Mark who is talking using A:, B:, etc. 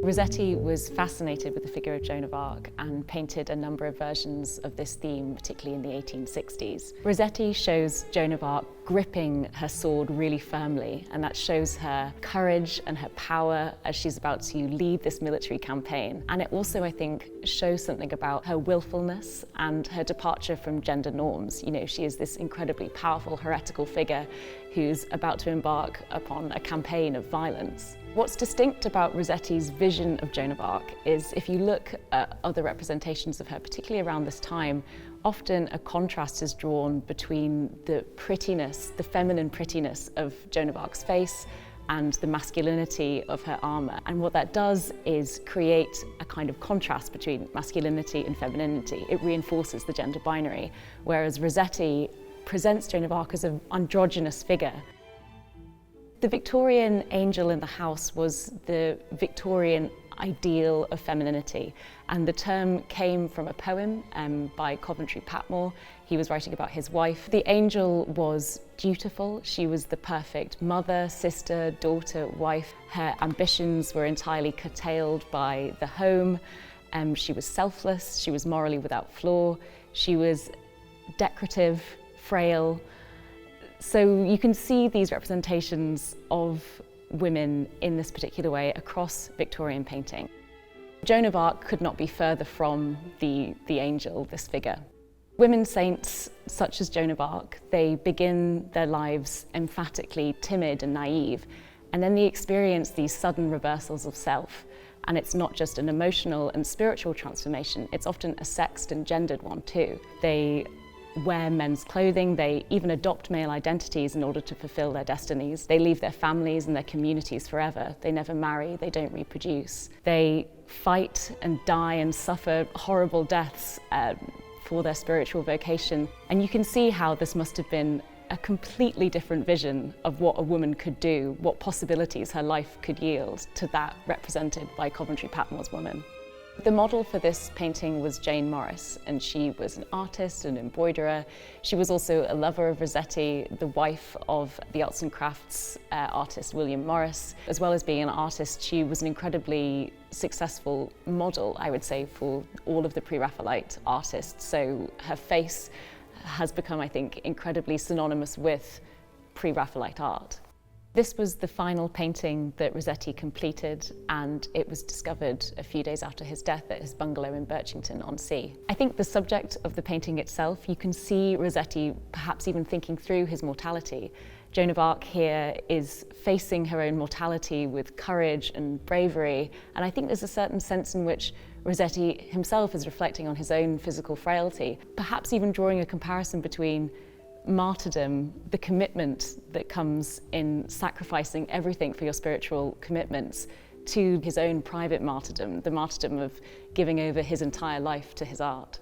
A: Rossetti was fascinated with the figure of Joan of Arc and painted a number of versions of this theme, particularly in the 1860s. Rossetti shows Joan of Arc gripping her sword really firmly, and that shows her courage and her power as she's about to lead this military campaign. And it also, I think, shows something about her willfulness and her departure from gender norms. You know, she is this incredibly powerful, heretical figure who's about to embark upon a campaign of violence. What's distinct about Rossetti's vision of Joan of Arc is if you look at other representations of her, particularly around this time, often a contrast is drawn between the prettiness, the feminine prettiness of Joan of Arc's face and the masculinity of her armour. And what that does is create a kind of contrast between masculinity and femininity. It reinforces the gender binary, whereas Rossetti presents Joan of Arc as an androgynous figure. The Victorian angel in the house was the Victorian ideal of femininity, and the term came from a poem by Coventry Patmore. He was writing about his wife. The angel was dutiful. She was the perfect mother, sister, daughter, wife. Her ambitions were entirely curtailed by the home. She was selfless. She was morally without flaw. She was decorative, frail. So you can see these representations of women in this particular way across Victorian painting. Joan of Arc could not be further from the angel, this figure. Women saints such as Joan of Arc, they begin their lives emphatically timid and naive, and then they experience these sudden reversals of self. And it's not just an emotional and spiritual transformation, it's often a sexed and gendered one too. They wear men's clothing, they even adopt male identities in order to fulfill their destinies. They leave their families and their communities forever. They never marry, they don't reproduce. They fight and die and suffer horrible deaths for their spiritual vocation. And you can see how this must have been a completely different vision of what a woman could do, what possibilities her life could yield to that represented by Coventry Patmore's woman. The model for this painting was Jane Morris, and she was an artist, an embroiderer. She was also a lover of Rossetti, the wife of the arts and crafts artist William Morris. As well as being an artist, she was an incredibly successful model, I would say, for all of the pre-Raphaelite artists. So her face has become, I think, incredibly synonymous with pre-Raphaelite art. This was the final painting that Rossetti completed, and it was discovered a few days after his death at his bungalow in Birchington-on-Sea. I think the subject of the painting itself, you can see Rossetti perhaps even thinking through his mortality. Joan of Arc here is facing her own mortality with courage and bravery, and I think there's a certain sense in which Rossetti himself is reflecting on his own physical frailty, perhaps even drawing a comparison between martyrdom, the commitment that comes in sacrificing everything for your spiritual commitments, to his own private martyrdom, the martyrdom of giving over his entire life to his art.